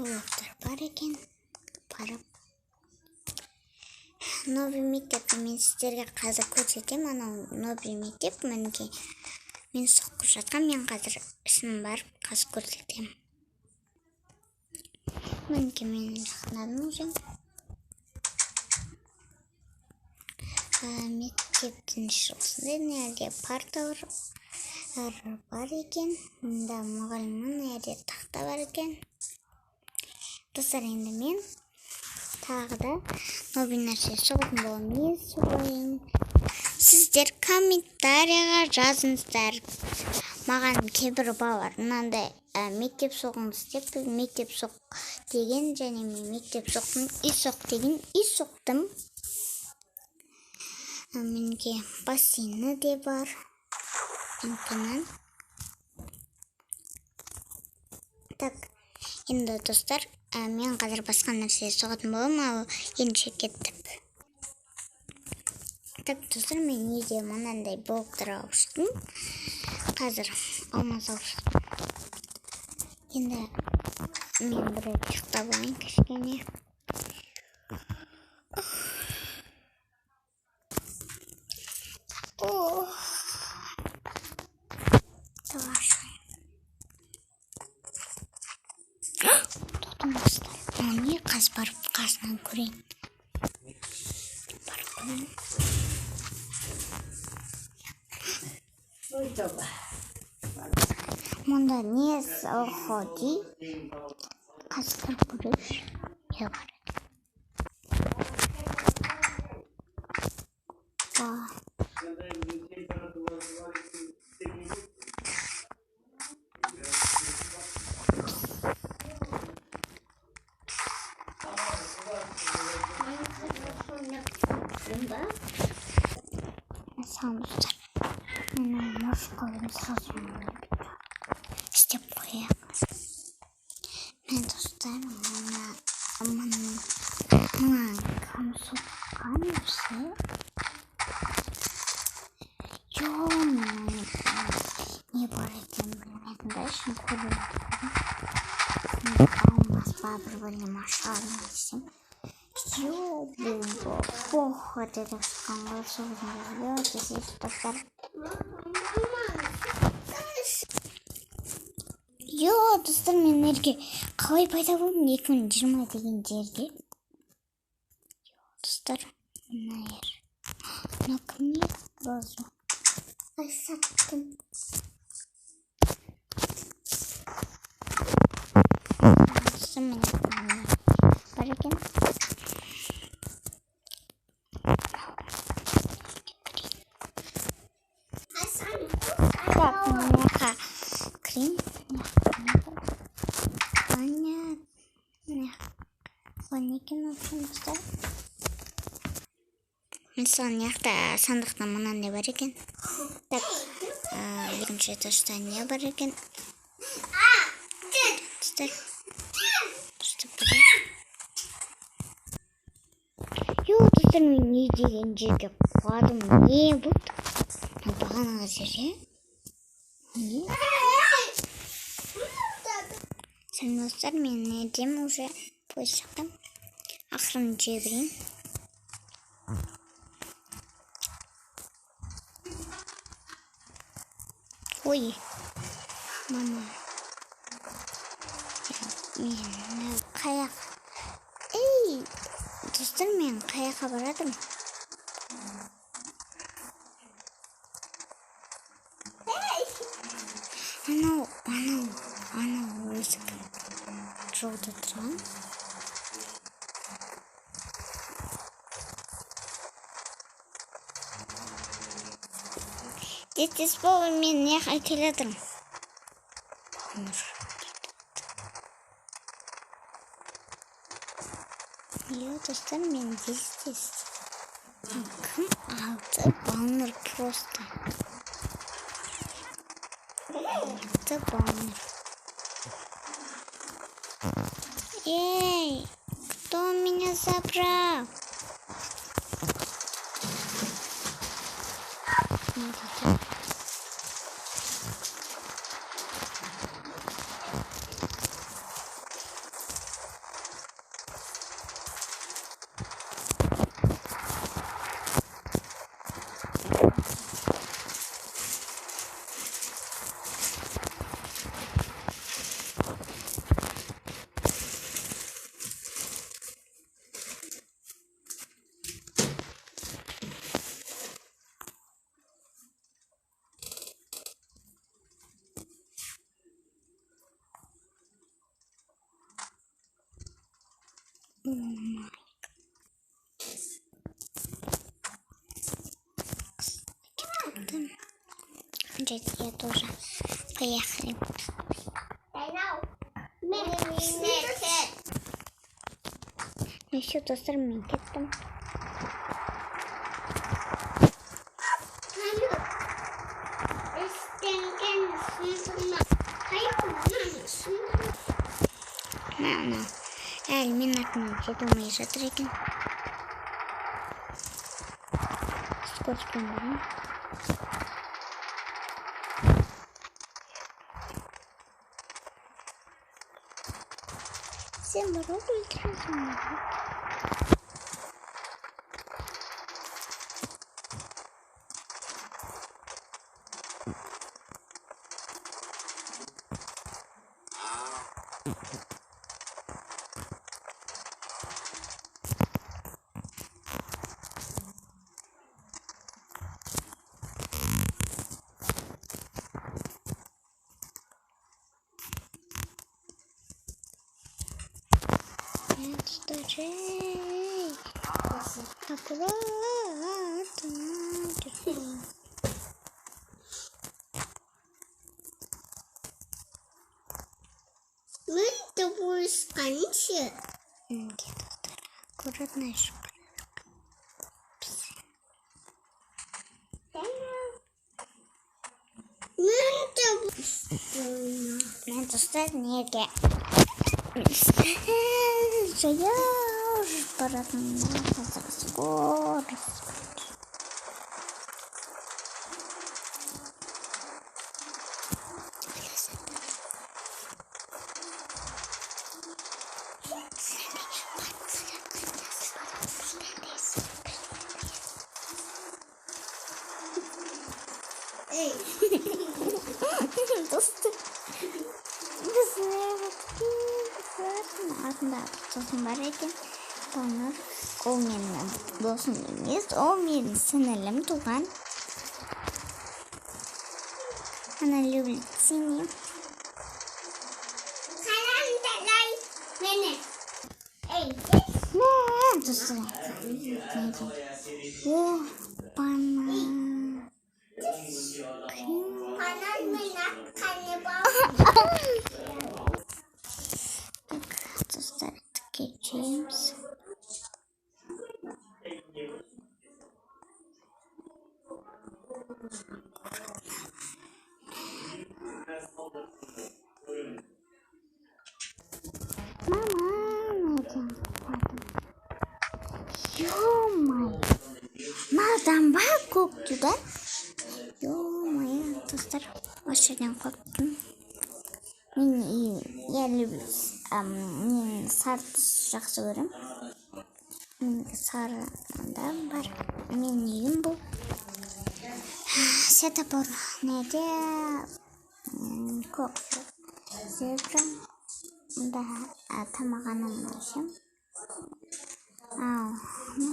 психологтар бар екен. Барып. Новый мектепті мен сіздерге қазір көрсетемін. Анау новый мектеп мінекей. Мен соққып жатқан, мен қазір ішін барып қазір көрсетемін. Мінекей мен жақындадым уже. Мектептің іші осындай, нерде парта бар екен. Мұнда мұғалімнің нерде тақта бар екен. Достар, енді мен тағы да новый нәрсе соғатын боламын. Не соғайын? Сіздер комментарияға жазыңыздар. Маған кейбір балалар мынандай мектеп соғыңыз деп, мектеп соқ деген, және мен мектеп соқтым, үй соқ деген, үй соқтым. Меніңке бассейні де бар. Так, енді достар, мен қазір басқа нәрсе соғатын боламын, ал ендеше кеттік. Так, достар, мен үйде мынандай блоктар алып шықтым. Қазір алмаз алып шықтым. Енді мен бір ұйықтап алайын кішкене. Не қаз барып қасынан көрейін. Барып көрейін. Мұнда не заходи? Қаз барып көрейін. Не бар екен? Самбустар. Морскойым сразу істеп қоямыз. Мен достар, мына кім соққан нәрсе? Не бар екен білмедім, да ішін көріп отырмын. Алмас ба бір бөлім ашарым десем. Плохо это шыққанға соғызыңызды десейіз достар. Достар, мен ерге қалай пайда болдым 2020 деген жерге. Достар, мына кім не базу? Ай, саттым. Достар, мен бар екен. Так, мынақа крем. Некен отырмыздар. Мысалы, неқта сандықта мынандай бар екен. Так, екінші этажда не бар екен? Достар. Достар, мен не деген жерге құладым? Не бұд? Бағанағы жерге? Не? Сәлем достар, мен недем уже поезд шықтым. Ақырын жебірейін. Ой, мама. Мен қаяқ. Ей, достар, мен қаяққа барадым. Анау өзі жолда тұрған. Детес болы, мен неға келедім. Достар, мен дестес. Кім алды? Балныр просто. Алды балныр. Эй, кто меня забрал? я тоже. Поехали. Ну все, достар мен кеттім. Мама, әлі мен артынан жете алмай жатыр екен. Скотчпен барам. Сен бар ғой өлтіресің. Стой, аккуратно. Мы тобой сканчи. Аккуратно еще. Мен достар неге? Жаяу баратын скорость. Эй, Достар. Артында сосын бар екен. Таныр. Ол менің досым емес, ол менің сіңілім туған. Она любит синий. қаламдалай мені. Эй, Достар. О, бана. канал мені канибал. Достар, geçeceğiz. Mama, nereden? Yo-moyo. Nereden bak koktu da? Yo-moyo, dostlar. Aşağıdan korktum. Мен сары жақсы көрем. Мен сары бар. Мен үйім бұл. Светофор неде көк зебра. Мында тамағаным ішім. Ал,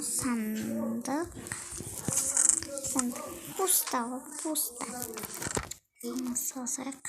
сандық. Пусто. Сосақ.